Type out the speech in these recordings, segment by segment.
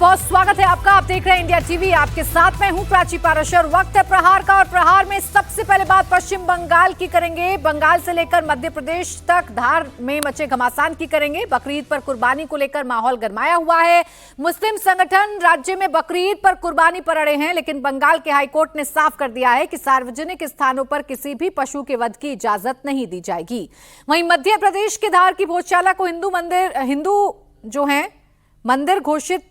बहुत स्वागत है आपका। आप देख रहे हैं इंडिया टीवी। आपके साथ मैं हूं प्राची पाराशर। वक्त है प्रहार का और प्रहार में सबसे पहले बात पश्चिम बंगाल की करेंगे। बंगाल से लेकर मध्य प्रदेश तक धार में मचे घमासान की करेंगे। बकरीद पर कुर्बानी को लेकर माहौल गरमाया हुआ है। मुस्लिम संगठन राज्य में बकरीद पर कुर्बानी पर अड़े हैं, लेकिन बंगाल के हाईकोर्ट ने साफ कर दिया है कि सार्वजनिक स्थानों पर किसी भी पशु के वध की इजाजत नहीं दी जाएगी। वहीं मध्य प्रदेश के धार की भोजशाला को मंदिर घोषित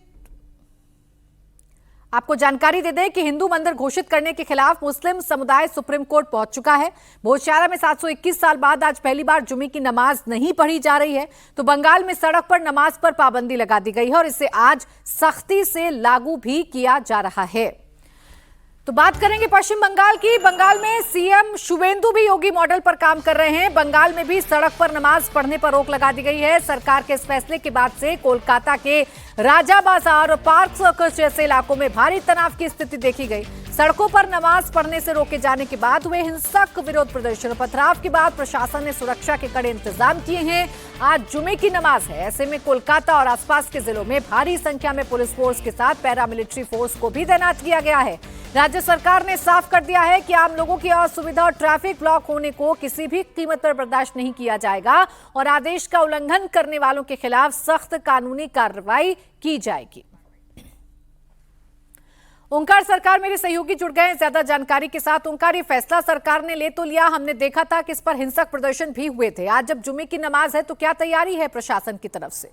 आपको जानकारी दे दें कि हिंदू मंदिर घोषित करने के खिलाफ मुस्लिम समुदाय सुप्रीम कोर्ट पहुंच चुका है। भोजशाला में 721 साल बाद आज पहली बार जुमे की नमाज नहीं पढ़ी जा रही है, तो बंगाल में सड़क पर नमाज पर पाबंदी लगा दी गई है और इसे आज सख्ती से लागू भी किया जा रहा है। तो बात करेंगे पश्चिम बंगाल की। बंगाल में सीएम शुवेंदु भी योगी मॉडल पर काम कर रहे हैं। बंगाल में भी सड़क पर नमाज पढ़ने पर रोक लगा दी गई है। सरकार के इस फैसले के बाद से कोलकाता के राजा बाजार और पार्क सर्कस जैसे इलाकों में भारी तनाव की स्थिति देखी गई। सड़कों पर नमाज पढ़ने से रोके जाने के बाद हुए हिंसक विरोध प्रदर्शन और पथराव के बाद प्रशासन ने सुरक्षा के कड़े इंतजाम किए हैं। आज जुमे की नमाज है, ऐसे में कोलकाता और आसपास के जिलों में भारी संख्या में पुलिस फोर्स के साथ पैरामिलिट्री फोर्स को भी तैनात किया गया है। राज्य सरकार ने साफ कर दिया है कि आम लोगों की असुविधा और ट्रैफिक ब्लॉक होने को किसी भी कीमत पर बर्दाश्त नहीं किया जाएगा और आदेश का उल्लंघन करने वालों के खिलाफ सख्त कानूनी कार्रवाई की जाएगी। ओंकार सरकार मेरे सहयोगी जुड़ गए हैं ज्यादा जानकारी के साथ। ओंकार, ये फैसला सरकार ने ले तो लिया, हमने देखा था कि इस पर हिंसक प्रदर्शन भी हुए थे। आज जब जुमे की नमाज है तो क्या तैयारी है प्रशासन की तरफ से?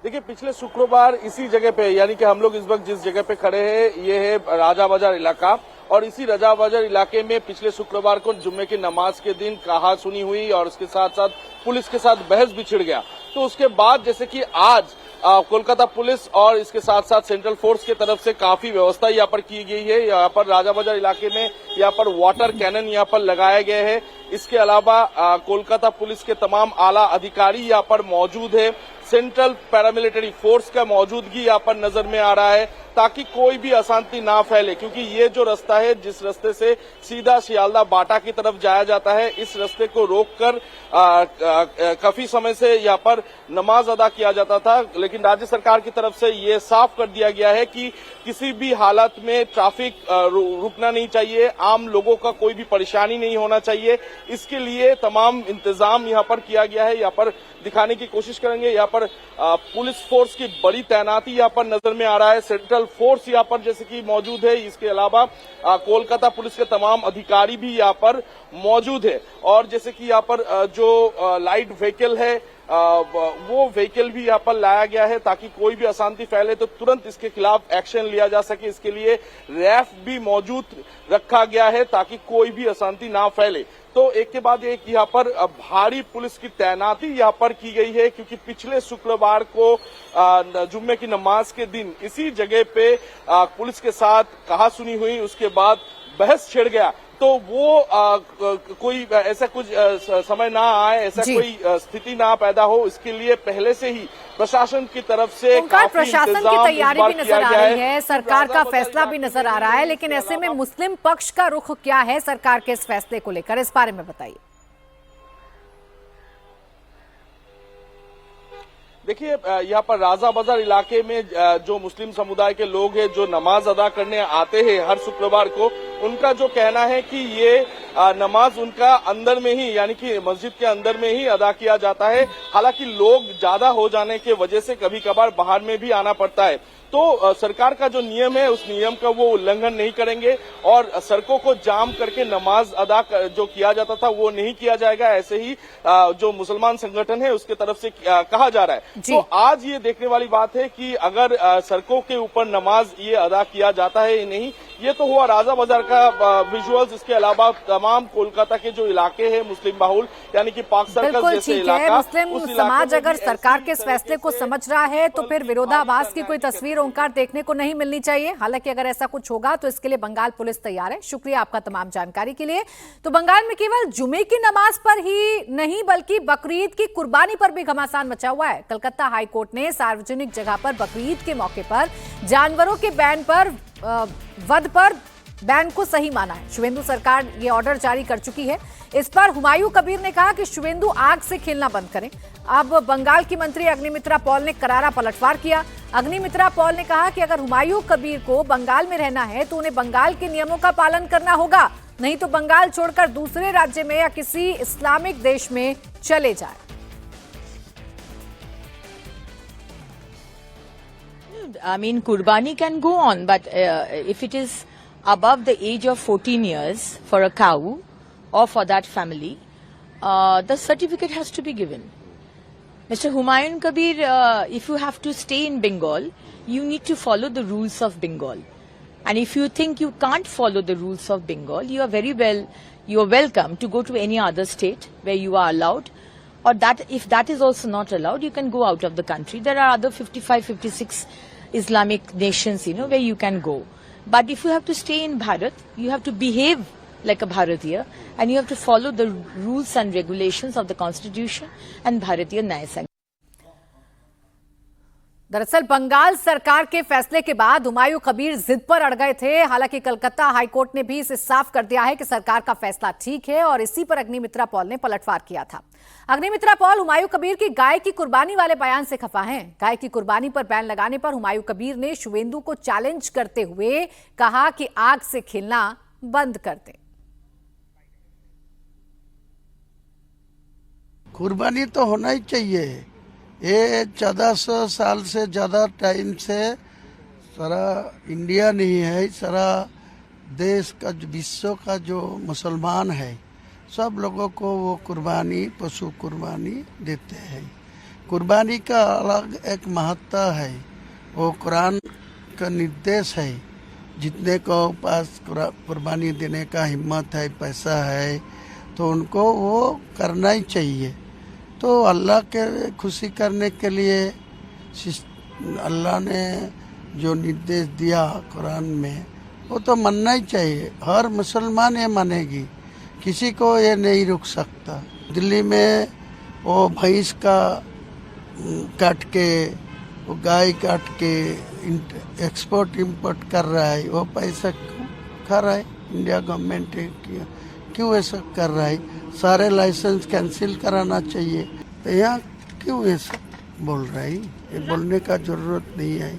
देखिए, पिछले शुक्रवार इसी जगह पे, यानी कि हम लोग इस वक्त जिस जगह पे खड़े हैं ये है राजा बाजार इलाका, और इसी राजा बाजार इलाके में पिछले शुक्रवार को जुम्मे की नमाज के दिन कहा सुनी हुई और उसके साथ साथ पुलिस के साथ बहस भी छिड़ गया। तो उसके बाद जैसे कि आज कोलकाता पुलिस और इसके साथ साथ सेंट्रल फोर्स की तरफ से काफी व्यवस्था यहाँ पर की गई है। यहाँ पर राजा बाजार इलाके में यहाँ पर वाटर कैनन यहाँ पर लगाए गए हैं। इसके अलावा कोलकाता पुलिस के तमाम आला अधिकारी यहाँ पर मौजूद है। सेंट्रल पैरामिलिट्री फोर्स का मौजूदगी यहाँ पर नजर में आ रहा है ताकि कोई भी अशांति ना फैले, क्योंकि ये जो रास्ता है जिस रास्ते से सीधा सियालदा बाटा की तरफ जाया जाता है, इस रास्ते को रोककर काफी समय से यहाँ पर नमाज अदा किया जाता था। लेकिन राज्य सरकार की तरफ से ये साफ कर दिया गया है कि किसी भी हालत में ट्रैफिक रुकना नहीं चाहिए, आम लोगों का कोई भी परेशानी नहीं होना चाहिए। इसके लिए तमाम इंतजाम यहाँ पर किया गया है। यहाँ पर दिखाने की कोशिश करेंगे, यहाँ पर पुलिस फोर्स की बड़ी तैनाती यहाँ पर नजर में आ रहा है। सेंट्रल फोर्स यहाँ पर जैसे कि मौजूद है। इसके अलावा कोलकाता पुलिस के तमाम अधिकारी भी यहाँ पर मौजूद है। और जैसे कि यहाँ पर जो लाइट व्हीकल है वो व्हीकल भी यहाँ पर लाया गया है ताकि कोई भी अशांति फैले तो तुरंत इसके खिलाफ एक्शन लिया जा सके। इसके लिए रैफ भी मौजूद रखा गया है ताकि कोई भी अशांति ना फैले। तो एक के बाद एक यहाँ पर भारी पुलिस की तैनाती यहाँ पर की गई है, क्योंकि पिछले शुक्रवार को जुम्मे की नमाज के दिन इसी जगह पे पुलिस के साथ कहा सुनी हुई, उसके बाद बहस छिड़ गया। तो वो कोई ऐसा कुछ समय ना आए, ऐसा कोई स्थिति ना पैदा हो, इसके लिए पहले से ही प्रशासन की तरफ से प्रशासन की तैयारी भी नजर आ रही है, सरकार का फैसला भी नजर आ रहा है। लेकिन ऐसे में मुस्लिम पक्ष का रुख क्या है सरकार के इस फैसले को लेकर, इस बारे में बताइए। देखिए, यहाँ पर राजा बाजार इलाके में जो मुस्लिम समुदाय के लोग हैं जो नमाज अदा करने आते हैं हर शुक्रवार को, उनका जो कहना है कि ये नमाज उनका अंदर में ही, यानी कि मस्जिद के अंदर में ही अदा किया जाता है। हालांकि लोग ज्यादा हो जाने की वजह से कभी कभार बाहर में भी आना पड़ता है। तो सरकार का जो नियम है उस नियम का वो उल्लंघन नहीं करेंगे और सड़कों को जाम करके नमाज अदा जो किया जाता था वो नहीं किया जाएगा। ऐसे ही जो मुसलमान संगठन है उसके तरफ से कहा जा रहा है। तो आज ये देखने वाली बात है कि अगर सड़कों के ऊपर नमाज ये अदा किया जाता है या नहीं। ये तो हुआ राजा बाजार का विजुअल्स। इसके अलावा तमाम कोलकाता के जो इलाके हैं मुस्लिम बाहुल, यानी कि पार्क सर्कल जैसे इलाका, मुस्लिम समाज अगर सरकार के इस फैसले को समझ रहा है तो फिर विरोधाभास की कोई तस्वीर ओंकार देखने को नहीं मिलनी चाहिए। हालांकि अगर ऐसा कुछ होगा तो इसके लिए बंगाल पुलिस तैयार है। शुक्रिया आपका तमाम जानकारी के लिए। तो बंगाल में केवल जुमे की नमाज पर ही नहीं बल्कि बकरीद की कुर्बानी पर भी घमासान मचा हुआ है। कलकत्ता हाईकोर्ट ने सार्वजनिक जगह पर बकरीद के मौके पर जानवरों के बैन पर वध पर बैन को सही माना है। शुवेंदु सरकार ये ऑर्डर जारी कर चुकी है। इस पर हुमायूं कबीर ने कहा कि शुवेंदु आग से खेलना बंद करें। अब बंगाल की मंत्री अग्निमित्रा पॉल ने करारा पलटवार किया। अग्निमित्रा पॉल ने कहा कि अगर हुमायूं कबीर को बंगाल में रहना है तो उन्हें बंगाल के नियमों का पालन करना होगा, नहीं तो बंगाल छोड़कर दूसरे राज्य में या किसी इस्लामिक देश में चले जाए। I mean, Kurbani can go on, but if it is above the age of 14 years for a cow or for that family, the certificate has to be given. Mr. Humayun Kabir, if you have to stay in Bengal, you need to follow the rules of Bengal. And if you think you can't follow the rules of Bengal, you are welcome to go to any other state where you are allowed. Or that, if that is also not allowed, you can go out of the country. There are other 55, 56 Islamic nations, where you can go. But if you have to stay in Bharat, you have to behave like a Bharatiya, and you have to follow the rules and regulations of the Constitution and Bharatiya Nyaya Sangh. दरअसल बंगाल सरकार के फैसले के बाद हुमायूं कबीर जिद पर अड़ गए थे। हालांकि कलकत्ता हाईकोर्ट ने भी इसे साफ कर दिया है कि सरकार का फैसला ठीक है और इसी पर अग्निमित्रा पॉल ने पलटवार किया था। अग्निमित्रा पॉल हुमायूं कबीर की गाय की कुर्बानी वाले बयान से खफा हैं। गाय की कुर्बानी पर बैन लगाने पर हुमायूं कबीर ने शुवेंदु को चैलेंज करते हुए कहा कि आग से खेलना बंद कर दें। कुर्बानी तो होना ही चाहिए। ये 1400 साल से ज़्यादा टाइम से सारा इंडिया नहीं है, सारा देश का विश्व का जो मुसलमान है सब लोगों को वो कुर्बानी, पशु कुर्बानी देते हैं। कुर्बानी का अलग एक महत्व है, वो कुरान का निर्देश है। जितने को पास कुर्बानी देने का हिम्मत है, पैसा है, तो उनको वो करना ही चाहिए। तो अल्लाह के खुशी करने के लिए अल्लाह ने जो निर्देश दिया कुरान में, वो तो मानना ही चाहिए। हर मुसलमान ये मानेगी, किसी को ये नहीं रुक सकता। दिल्ली में वो भैंस का काट के, वो गाय काट के एक्सपोर्ट इंपोर्ट कर रहा है, वो पैसा क्यों खा रहा है? इंडिया गवर्नमेंट क्यों ऐसा कर रहा है? सारे लाइसेंस कैंसिल कराना चाहिए। तो यहाँ क्यों ऐसा बोल रहा है? ये बोलने का जरूरत नहीं है।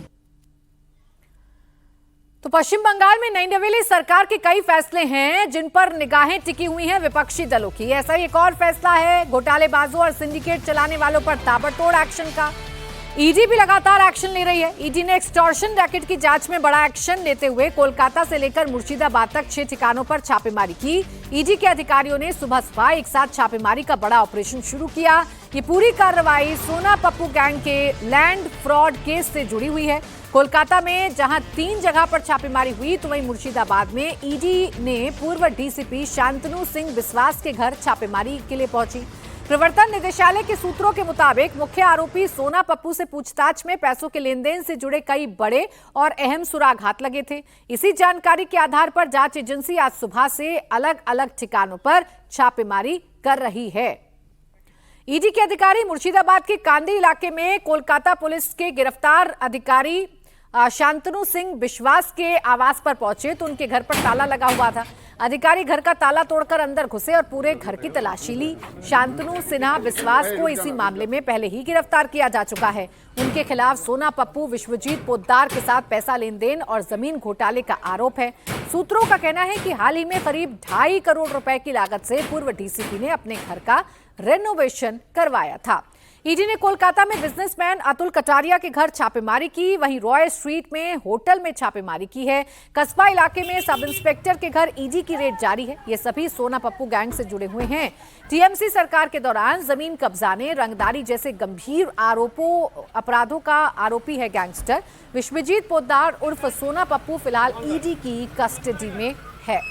तो पश्चिम बंगाल में नई नवेली सरकार के कई फैसले हैं जिन पर निगाहें टिकी हुई हैं विपक्षी दलों की। ऐसा ही एक और फैसला है घोटालेबाजों और सिंडिकेट चलाने वालों पर ताबड़तोड़ एक्शन का। ईडी भी लगातार एक्शन ले रही है। ईडी ने एक्सटॉर्शन रैकेट की जांच में बड़ा एक्शन लेते हुए कोलकाता से लेकर मुर्शिदाबाद तक 6 ठिकानों पर छापेमारी की। ईडी के अधिकारियों ने सुबह एक साथ छापेमारी का बड़ा ऑपरेशन शुरू किया। ये पूरी कार्रवाई सोना पप्पू गैंग के लैंड फ्रॉड केस से जुड़ी हुई है। कोलकाता में जहां 3 जगह पर छापेमारी हुई, तो वहीं मुर्शिदाबाद में ईडी ने पूर्व डीसीपी शांतनु सिंह बिस्वास के घर छापेमारी के लिए पहुंची। प्रवर्तन निदेशालय के सूत्रों के मुताबिक मुख्य आरोपी सोना पप्पू से पूछताछ में पैसों के लेन देन से जुड़े कई बड़े और अहम सुराग हाथ लगे थे। इसी जानकारी के आधार पर जांच एजेंसी आज सुबह से अलग अलग ठिकानों पर छापेमारी कर रही है। ईडी के अधिकारी मुर्शिदाबाद के कांदी इलाके में कोलकाता पुलिस के गिरफ्तार अधिकारी शांतनु सिंह बिश्वास के आवास पर पहुंचे तो उनके घर पर ताला लगा हुआ था। अधिकारी घर का ताला तोड़कर अंदर घुसे और पूरे घर की तलाशी ली। शांतनु सिन्हा बिस्वास को इसी मामले में पहले ही गिरफ्तार किया जा चुका है। उनके खिलाफ सोना पप्पू, विश्वजीत पोद्दार के साथ पैसा लेन देन और जमीन घोटाले का आरोप है। सूत्रों का कहना है कि हाल ही में करीब 2.5 करोड़ रुपए की लागत से पूर्व डीसीपी ने अपने घर का रेनोवेशन करवाया था। ईडी ने कोलकाता में बिजनेसमैन अतुल कटारिया के घर छापेमारी की, वहीं रॉय स्ट्रीट में होटल में छापेमारी की है। कस्बा इलाके में सब इंस्पेक्टर के घर ईडी की रेड जारी है। ये सभी सोना पप्पू गैंग से जुड़े हुए हैं। टीएमसी सरकार के दौरान जमीन कब्जाने, रंगदारी जैसे गंभीर अपराधों का आरोपी है गैंगस्टर विश्वजीत पोद्दार उर्फ सोना पप्पू। फिलहाल ईडी की कस्टडी में है।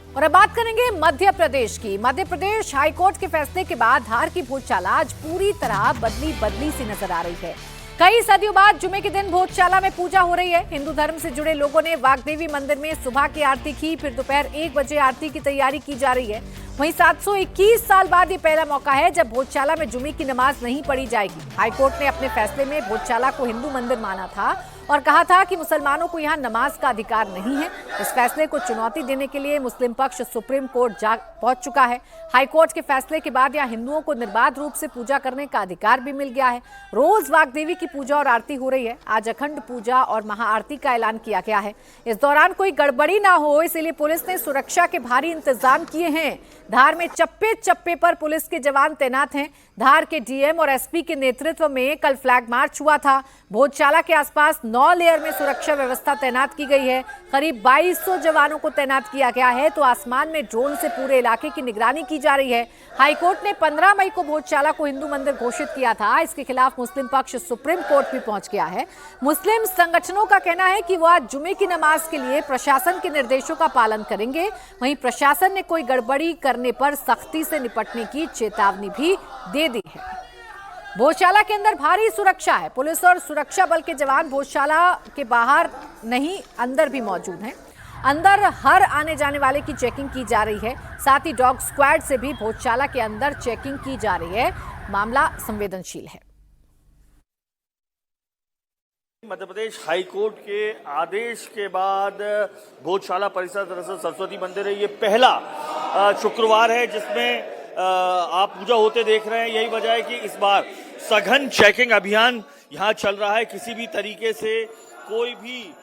और अब बात करेंगे मध्य प्रदेश की। मध्य प्रदेश हाईकोर्ट के फैसले के बाद धार की भोजशाला आज पूरी तरह बदली सी नजर आ रही है। कई सदियों बाद जुमे के दिन भोजशाला में पूजा हो रही है। हिंदू धर्म से जुड़े लोगों ने वाग्देवी मंदिर में सुबह की आरती की, फिर दोपहर 1 बजे आरती की तैयारी की जा रही है। वहीं 721 साल बाद ये पहला मौका है जब भोजशाला में जुमे की नमाज नहीं पढ़ी जाएगी। हाईकोर्ट ने अपने फैसले में भोजशाला को हिंदू मंदिर माना था और कहा था कि मुसलमानों को यहां नमाज का अधिकार नहीं है। इस फैसले को चुनौती देने के लिए मुस्लिम पक्ष सुप्रीम कोर्ट जा पहुंच चुका है। हाईकोर्ट के फैसले के बाद यहां हिंदुओं को निर्बाध रूप से पूजा करने का अधिकार भी मिल गया है। रोज वाग्देवी की पूजा और आरती हो रही है। आज अखंड पूजा और महाआरती का ऐलान किया गया है। इस दौरान कोई गड़बड़ी ना हो इसलिए पुलिस ने सुरक्षा के भारी इंतजाम किए हैं। धार में चप्पे चप्पे पर पुलिस के जवान तैनात हैं। धार के डीएम और एसपी के नेतृत्व में कल फ्लैग मार्च हुआ था। भोजशाला के आसपास 9 लेयर में सुरक्षा व्यवस्था तैनात की गई है। करीब 2200 जवानों को तैनात किया गया है तो आसमान में ड्रोन से पूरे इलाके की निगरानी की जा रही है। हाईकोर्ट ने 15 मई को भोजशाला को हिंदू मंदिर घोषित किया था। इसके खिलाफ मुस्लिम पक्ष सुप्रीम कोर्ट भी पहुंच गया है। मुस्लिम संगठनों का कहना है कि वो आज जुमे की नमाज के लिए प्रशासन के निर्देशों का पालन करेंगे। वहीं प्रशासन ने कोई गड़बड़ी करने पर सख्ती से निपटने की चेतावनी भी दे दी है। भोजशाला के अंदर भारी सुरक्षा है। पुलिस और सुरक्षा बल के जवान भोजशाला के बाहर नहीं अंदर भी मौजूद हैं। अंदर हर आने जाने वाले की चेकिंग की जा रही है। साथ ही डॉग स्क्वाड से भी भोजशाला के अंदर चेकिंग की जा रही है। मामला संवेदनशील है। मध्य प्रदेश हाईकोर्ट के आदेश के बाद भोजशाला परिसर दरअसल सरस्वती मंदिर है। ये पहला शुक्रवार है जिसमें आप पूजा होते देख रहे हैं। यही वजह है कि इस बार सघन चेकिंग अभियान यहाँ चल रहा है। किसी भी तरीके से कोई भी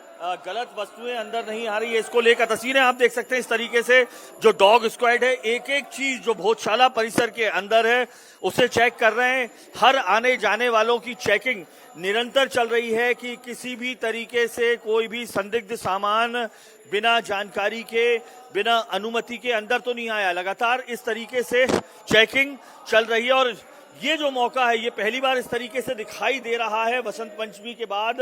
गलत वस्तुएं अंदर नहीं आ रही है। इसको लेकर तस्वीरें आप देख सकते हैं। इस तरीके से जो डॉग स्क्वाड है एक एक चीज जो भोजशाला परिसर के अंदर है उसे चेक कर रहे हैं। हर आने जाने वालों की चेकिंग निरंतर चल रही है कि किसी भी तरीके से कोई भी संदिग्ध सामान बिना जानकारी के बिना अनुमति के अंदर तो नहीं आया। लगातार इस तरीके से चेकिंग चल रही है और ये जो मौका है ये पहली बार इस तरीके से दिखाई दे रहा है वसंत पंचमी के बाद,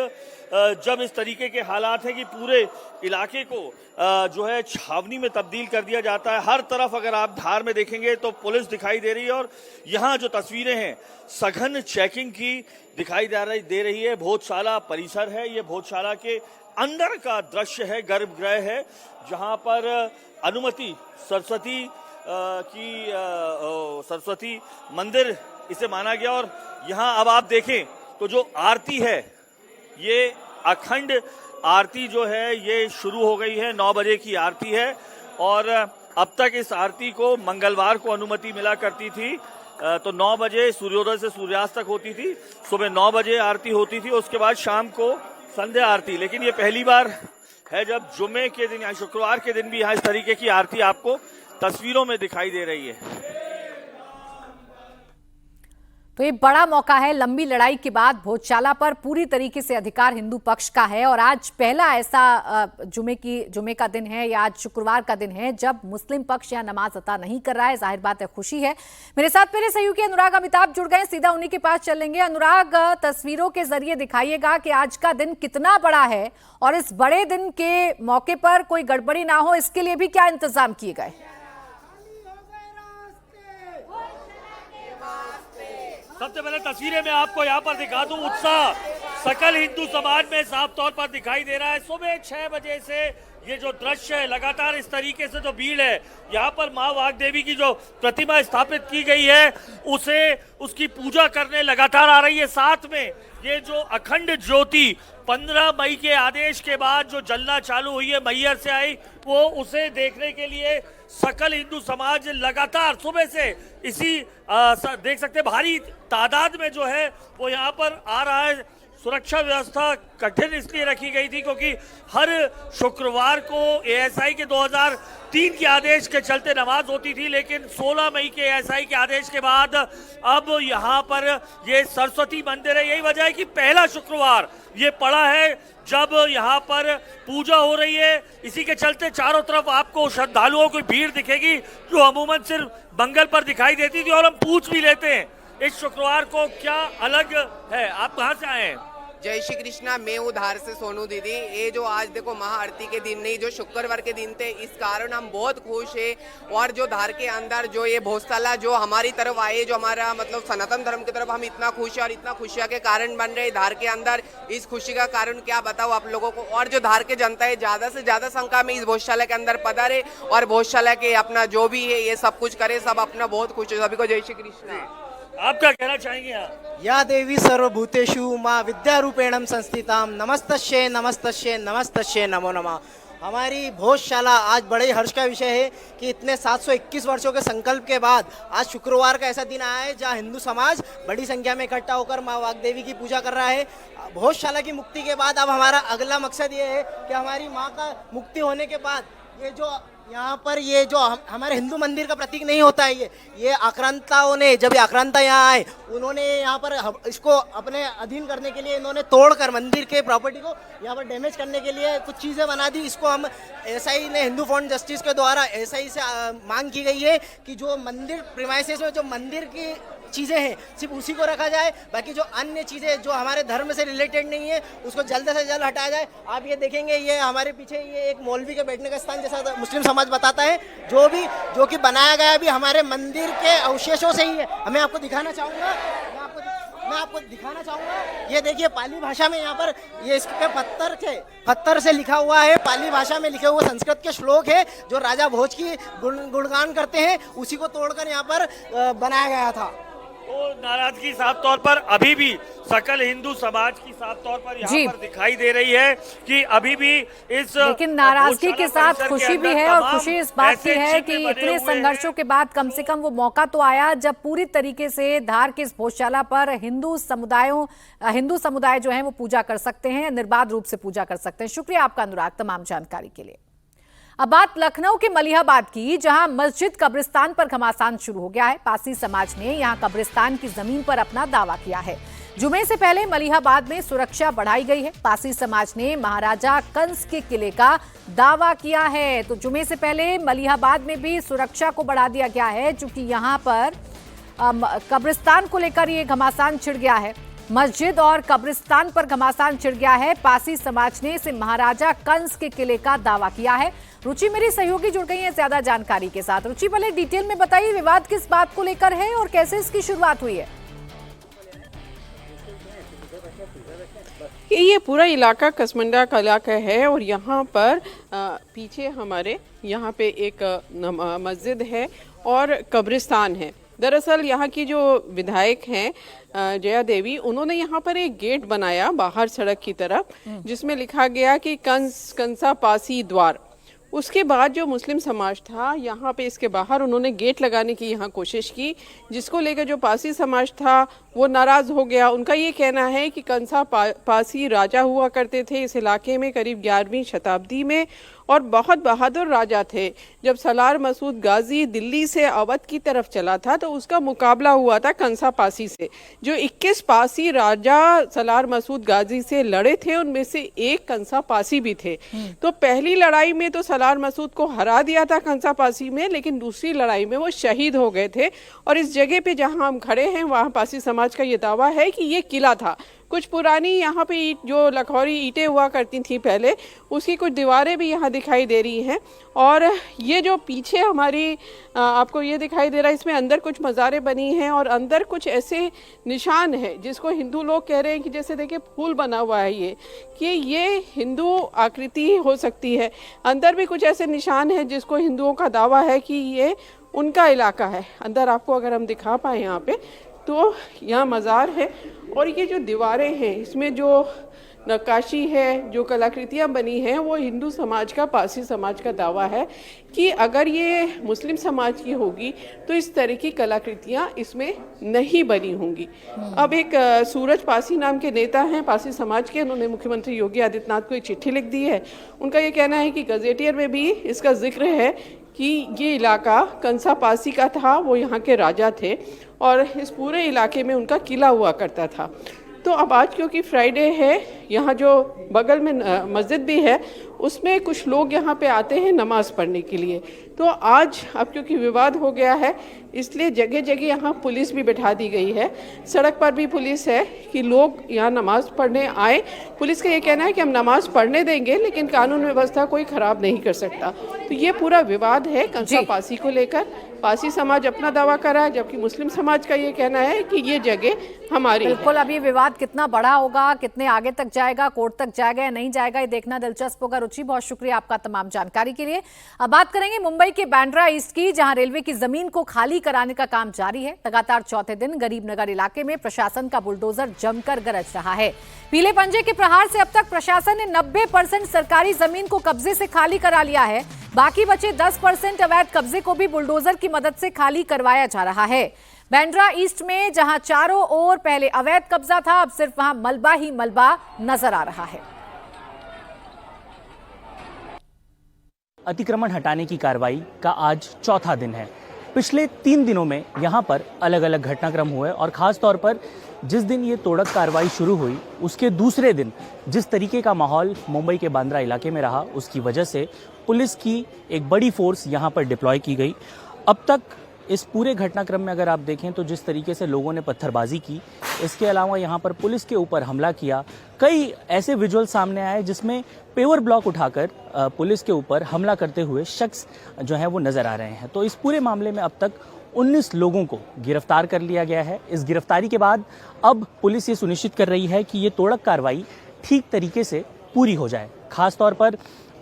जब इस तरीके के हालात है कि पूरे इलाके को जो है छावनी में तब्दील कर दिया जाता है। हर तरफ अगर आप धार में देखेंगे तो पुलिस दिखाई दे रही है और यहाँ जो तस्वीरें हैं सघन चेकिंग की दिखाई दे रही है। भोजशाला परिसर है, ये भोजशाला के अंदर का दृश्य है, गर्भगृह है जहाँ पर अनुमति सरस्वती मंदिर इसे माना गया। और यहाँ अब आप देखें तो जो आरती है ये अखंड आरती जो है ये शुरू हो गई है। 9 बजे की आरती है और अब तक इस आरती को मंगलवार को अनुमति मिला करती थी। तो 9 बजे सूर्योदय से सूर्यास्त तक होती थी। सुबह 9 बजे आरती होती थी, उसके बाद शाम को संध्या आरती। लेकिन ये पहली बार है जब जुमे के दिन या शुक्रवार के दिन भी यहाँ इस तरीके की आरती आपको तस्वीरों में दिखाई दे रही है। तो ये बड़ा मौका है। लंबी लड़ाई के बाद भोजशाला पर पूरी तरीके से अधिकार हिंदू पक्ष का है और आज पहला ऐसा जुमे का दिन है या आज शुक्रवार का दिन है जब मुस्लिम पक्ष यहाँ नमाज अता नहीं कर रहा है। जाहिर बात है खुशी है। मेरे साथ मेरे सहयोगी अनुराग अमिताभ जुड़ गए, सीधा उन्हीं के पास चलेंगे। अनुराग, तस्वीरों के जरिए दिखाइएगा कि आज का दिन कितना बड़ा है और इस बड़े दिन के मौके पर कोई गड़बड़ी ना हो इसके लिए भी क्या इंतजाम किए गए? सबसे पहले तस्वीरें मैं आपको यहाँ पर दिखा दूं। उत्साह सकल हिंदू समाज में साफ तौर पर दिखाई दे रहा है। सुबह 6 बजे से ये जो दृश्य है लगातार इस तरीके से जो भीड़ है यहाँ पर माँ वाग्देवी की जो प्रतिमा स्थापित की गई है उसकी पूजा करने लगातार आ रही है। साथ में ये जो अखंड ज्योति 15 मई के आदेश के बाद जो जलना चालू हुई है मैहर से आई वो उसे देखने के लिए सकल हिंदू समाज लगातार सुबह से इसी देख सकते भारी तादाद में जो है वो यहाँ पर आ रहा है। सुरक्षा व्यवस्था कठिन इसलिए रखी गई थी क्योंकि हर शुक्रवार को एएसआई के 2003 के आदेश के चलते नमाज होती थी, लेकिन 16 मई के एएसआई के आदेश के बाद अब यहाँ पर ये सरस्वती मंदिर है। यही वजह है कि पहला शुक्रवार ये पड़ा है जब यहाँ पर पूजा हो रही है। इसी के चलते चारों तरफ आपको श्रद्धालुओं की भीड़ दिखेगी जो अमूमन सिर्फ मंगल पर दिखाई देती थी। और हम पूछ भी लेते हैं इस शुक्रवार को क्या अलग है। आप कहाँ से आए हैं? जय श्री कृष्णा। मैं उधार से सोनू दीदी। ये जो आज देखो महाआरती के दिन नहीं, जो शुक्रवार के दिन थे, इस कारण हम बहुत खुश है। और जो धार के अंदर जो ये भोजशाला जो हमारी तरफ आए, जो हमारा मतलब सनातन धर्म की तरफ, हम इतना खुश है और इतना खुशियाँ के कारण बन रहे धार के अंदर। इस खुशी का कारण क्या बताओ आप लोगों को। और जो धार के जनता है ज्यादा से ज्यादा संख्या में इस भोजशाला के अंदर पधारे और भोजशाला के अपना जो भी है ये सब कुछ करे, सब अपना बहुत खुश है। सभी को जय श्री कृष्ण। आप क्या कहना चाहेंगे यहाँ? या देवी सर्वभूतेषु माँ विद्यारूपेणम संस्थिताम नमस्तस्ये नमस्तस्ये नमस्तस्ये नमो नमः। हमारी भोजशाला आज बड़े हर्ष का विषय है कि इतने 721 वर्षों के संकल्प के बाद आज शुक्रवार का ऐसा दिन आया है जहाँ हिंदू समाज बड़ी संख्या में इकट्ठा होकर माँ वाग्देवी की पूजा कर रहा है। भोजशाला की मुक्ति के बाद अब हमारा अगला मकसद ये है कि हमारी माँ का मुक्ति होने के बाद ये जो यहाँ पर ये जो हमारे हिंदू मंदिर का प्रतीक नहीं होता है, ये आक्रांताओं ने, जब ये आक्रांता यहाँ आए, उन्होंने यहाँ पर इसको अपने अधीन करने के लिए इन्होंने तोड़कर मंदिर के प्रॉपर्टी को यहाँ पर डैमेज करने के लिए कुछ चीज़ें बना दी। इसको हम एसआई ने, हिंदू फॉर जस्टिस के द्वारा एसआई से मांग की गई है कि जो मंदिर प्रीमाइसेस में जो मंदिर की चीज़ें हैं सिर्फ उसी को रखा जाए, बाकी जो अन्य चीज़ें जो हमारे धर्म से रिलेटेड नहीं है उसको जल्द से जल्द हटाया जाए। आप ये देखेंगे, ये हमारे पीछे ये एक मौलवी के बैठने का स्थान जैसा मुस्लिम समाज बताता है, जो कि बनाया गया भी हमारे मंदिर के अवशेषों से ही है। मैं आपको दिखाना चाहूँगा, मैं आपको दिखाना चाहूँगा। ये देखिए पाली भाषा में यहाँ पर ये इसके पत्थर से लिखा हुआ है, पाली भाषा में लिखे हुए संस्कृत के श्लोक है जो राजा भोज की गुणगान करते हैं, उसी को तोड़कर यहाँ पर बनाया गया था। तो नाराजगी साफ तौर पर अभी भी सकल हिंदू समाज की साफ तौर पर यहाँ पर दिखाई दे रही है कि अभी भी इस, लेकिन नाराजगी के साथ खुशी भी है। और खुशी इस बात की है कि इतने संघर्षों के बाद कम से कम वो मौका तो आया जब पूरी तरीके से धार के इस भोजशाला पर हिंदू समुदाय जो है वो पूजा कर सकते हैं, निर्बाध रूप से पूजा कर सकते हैं। शुक्रिया आपका अनुराग तमाम जानकारी के लिए। अब बात लखनऊ के मलिहाबाद की, जहां मस्जिद कब्रिस्तान पर घमासान शुरू हो गया है। पासी समाज ने यहां कब्रिस्तान की जमीन पर अपना दावा किया है। जुमे से पहले मलिहाबाद में सुरक्षा बढ़ाई गई है। पासी समाज ने महाराजा कंस के किले का दावा किया है। तो जुमे से पहले मलिहाबाद में भी सुरक्षा को बढ़ा दिया गया है, क्योंकि यहां पर कब्रिस्तान को लेकर ये घमासान छिड़ गया है। मस्जिद और कब्रिस्तान पर घमासान छिड़ गया है। पासी समाज ने इसे महाराजा कंस के किले का दावा किया है। रुचि मेरी सहयोगी जुड़ गई है ज्यादा जानकारी के साथ। रुचि, पहले डिटेल में बताइए, विवाद किस बात को लेकर है और कैसे इसकी शुरुआत हुई है? ये पूरा इलाका कसमंडा का इलाका है और यहाँ पर पीछे हमारे यहाँ पे एक मस्जिद है और कब्रिस्तान है। दरअसल यहाँ की जो विधायक हैं जया देवी, उन्होंने यहाँ पर एक गेट बनाया बाहर सड़क की तरफ, जिसमें लिखा गया कि कंसा पासी द्वार। उसके बाद जो मुस्लिम समाज था यहाँ पे इसके बाहर उन्होंने गेट लगाने की यहाँ कोशिश की, जिसको लेकर जो पासी समाज था वो नाराज हो गया। उनका ये कहना है कि कंसा पासी राजा हुआ करते थे इस इलाके में करीब 11वीं शताब्दी में और बहुत बहादुर राजा थे। जब सलार मसूद गाजी दिल्ली से अवध की तरफ चला था तो उसका मुकाबला हुआ था कंसा पासी से। जो 21 पासी राजा सलार मसूद गाजी से लड़े थे उनमें से एक कंसा पासी भी थे। तो पहली लड़ाई में तो सलार मसूद को हरा दिया था कंसा पासी में, लेकिन दूसरी लड़ाई में वो शहीद हो गए थे। और इस जगह पे जहां हम खड़े हैं वहां पासी समाज का ये दावा है कि ये किला था। कुछ पुरानी यहाँ पे जो लखौरी ईंटें हुआ करती थी पहले, उसकी कुछ दीवारें भी यहाँ दिखाई दे रही हैं। और ये जो पीछे हमारी आपको ये दिखाई दे रहा है, इसमें अंदर कुछ मज़ारें बनी हैं और अंदर कुछ ऐसे निशान हैं जिसको हिंदू लोग कह रहे हैं कि जैसे देखिए फूल बना हुआ है ये, कि ये हिंदू आकृति हो सकती है। अंदर भी कुछ ऐसे निशान हैं जिसको हिंदुओं का दावा है कि ये उनका इलाका है। अंदर आपको अगर हम दिखा पाए यहाँ पे, तो यहाँ मज़ार है और ये जो दीवारें हैं इसमें जो नक्काशी है, जो कलाकृतियाँ बनी हैं, वो हिंदू समाज का, पासी समाज का दावा है कि अगर ये मुस्लिम समाज की होगी तो इस तरह की कलाकृतियाँ इसमें नहीं बनी होंगी। अब एक सूरज पासी नाम के नेता हैं पासी समाज के, उन्होंने मुख्यमंत्री योगी आदित्यनाथ को एक चिट्ठी लिख दी है। उनका ये कहना है कि गजेटियर में भी इसका जिक्र है कि ये इलाका कंसा पासी का था, वो यहाँ के राजा थे और इस पूरे इलाके में उनका किला हुआ करता था। तो अब आज क्योंकि फ्राइडे है, यहाँ जो बगल में मस्जिद भी है उसमें कुछ लोग यहाँ पे आते हैं नमाज पढ़ने के लिए। तो आज अब क्योंकि विवाद हो गया है, इसलिए जगह जगह यहाँ पुलिस भी बैठा दी गई है। सड़क पर भी पुलिस है कि लोग यहाँ नमाज पढ़ने आए। पुलिस का ये कहना है कि हम नमाज पढ़ने देंगे, लेकिन कानून व्यवस्था कोई खराब नहीं कर सकता। तो ये पूरा विवाद है कंसा पासी को लेकर। पासी समाज अपना दावा कर रहा है, जबकि मुस्लिम समाज का ये कहना है कि ये जगह हमारी है। बिल्कुल, अब ये विवाद कितना बड़ा होगा, कितने आगे तक जाएगा, कोर्ट तक जाएगा या नहीं जाएगा, ये देखना दिलचस्प होगा। रुचि, बहुत शुक्रिया आपका तमाम जानकारी के लिए। अब बात करेंगे मुंबई के बांद्रा ईस्ट की, जहां रेलवे की जमीन को खाली कराने का काम जारी है। लगातार चौथे दिन गरीब नगर इलाके में प्रशासन का बुलडोजर जमकर गरज रहा है। पीले पंजे के प्रहार से अब तक प्रशासन ने 90% सरकारी जमीन को कब्जे से खाली करा लिया है। बाकी बचे 10% अवैध कब्जे को भी बुलडोजर की मदद से खाली करवाया जा रहा है। बांद्रा ईस्ट में जहां चारों ओर पहले अवैध कब्जा था, अब सिर्फ वहां मलबा ही मलबा नजर आ रहा है। अतिक्रमण हटाने की कार्रवाई का आज चौथा दिन है। पिछले 3 दिनों में यहाँ पर अलग अलग घटनाक्रम हुए और खास तौर पर जिस दिन ये तोड़क कार्रवाई शुरू हुई उसके दूसरे दिन जिस तरीके का माहौल मुंबई के बांद्रा इलाके में रहा, उसकी वजह से पुलिस की एक बड़ी फोर्स यहाँ पर डिप्लॉय की गई। अब तक इस पूरे घटनाक्रम में अगर आप देखें तो जिस तरीके से लोगों ने पत्थरबाजी की, इसके अलावा यहाँ पर पुलिस के ऊपर हमला किया, कई ऐसे विजुअल सामने आए जिसमें पेवर ब्लॉक उठाकर पुलिस के ऊपर हमला करते हुए शख्स जो है वो नजर आ रहे हैं। तो इस पूरे मामले में अब तक 19 लोगों को गिरफ्तार कर लिया गया है। इस गिरफ्तारी के बाद अब पुलिस ये सुनिश्चित कर रही है कि ये तोड़क कार्रवाई ठीक तरीके से पूरी हो जाए। खास तौर पर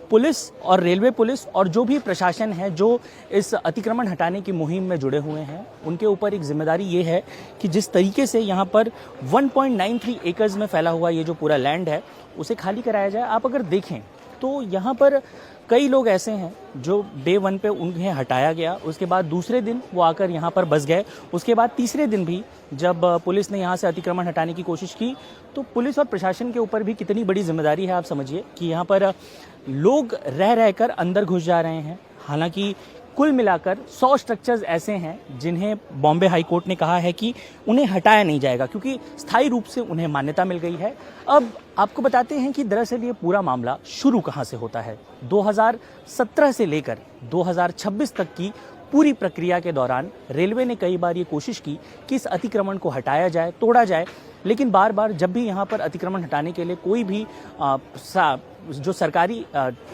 पुलिस और रेलवे पुलिस और जो भी प्रशासन है जो इस अतिक्रमण हटाने की मुहिम में जुड़े हुए हैं, उनके ऊपर एक जिम्मेदारी ये है कि जिस तरीके से यहाँ पर 1.93 एकर्स में फैला हुआ ये जो पूरा लैंड है उसे खाली कराया जाए। आप अगर देखें तो यहाँ पर कई लोग ऐसे हैं जो डे 1 पे उन्हें हटाया गया, उसके बाद दूसरे दिन वो आकर यहाँ पर बस गए, उसके बाद तीसरे दिन भी जब पुलिस ने यहाँ से अतिक्रमण हटाने की कोशिश की तो पुलिस और प्रशासन के ऊपर भी कितनी बड़ी जिम्मेदारी है। आप समझिए कि यहाँ पर लोग रह रहकर अंदर घुस जा रहे हैं। हालांकि कुल मिलाकर 100 स्ट्रक्चर्स ऐसे हैं जिन्हें बॉम्बे हाई कोर्ट ने कहा है कि उन्हें हटाया नहीं जाएगा क्योंकि स्थायी रूप से उन्हें मान्यता मिल गई है। अब आपको बताते हैं कि दरअसल ये पूरा मामला शुरू कहां से होता है। 2017 से लेकर 2026 तक की पूरी प्रक्रिया के दौरान रेलवे ने कई बार ये कोशिश की कि इस अतिक्रमण को हटाया जाए, तोड़ा जाए, लेकिन बार बार जब भी यहाँ पर अतिक्रमण हटाने के लिए कोई भी जो सरकारी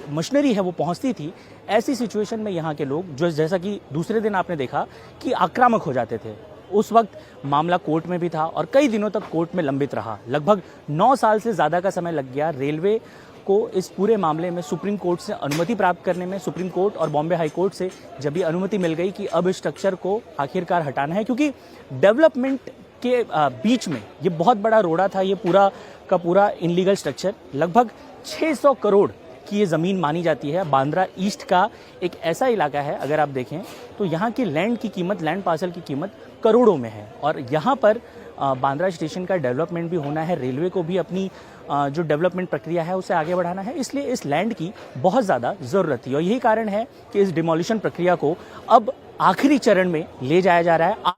मशीनरी है वो पहुँचती थी, ऐसी सिचुएशन में यहाँ के लोग जो जैसा कि दूसरे दिन आपने देखा कि आक्रामक हो जाते थे। उस वक्त मामला कोर्ट में भी था और कई दिनों तक कोर्ट में लंबित रहा। लगभग 9 साल से ज़्यादा का समय लग गया रेलवे को इस पूरे मामले में सुप्रीम कोर्ट से अनुमति प्राप्त करने में। सुप्रीम कोर्ट और बॉम्बे हाई कोर्ट से जब ये अनुमति मिल गई कि अब इस स्ट्रक्चर को आखिरकार हटाना है, क्योंकि डेवलपमेंट के बीच में ये बहुत बड़ा रोड़ा था। ये पूरा का पूरा इनलीगल स्ट्रक्चर लगभग 600 करोड़ की ये ज़मीन मानी जाती है। बांद्रा ईस्ट का एक ऐसा इलाका है, अगर आप देखें तो यहाँ की लैंड की कीमत, लैंड पार्सल की कीमत करोड़ों में है और यहाँ पर बांद्रा स्टेशन का डेवलपमेंट भी होना है। रेलवे को भी अपनी जो डेवलपमेंट प्रक्रिया है उसे आगे बढ़ाना है, इसलिए इस लैंड की बहुत ज़्यादा ज़रूरत थी और यही कारण है कि इस डिमोलिशन प्रक्रिया को अब आखिरी चरण में ले जाया जा रहा है।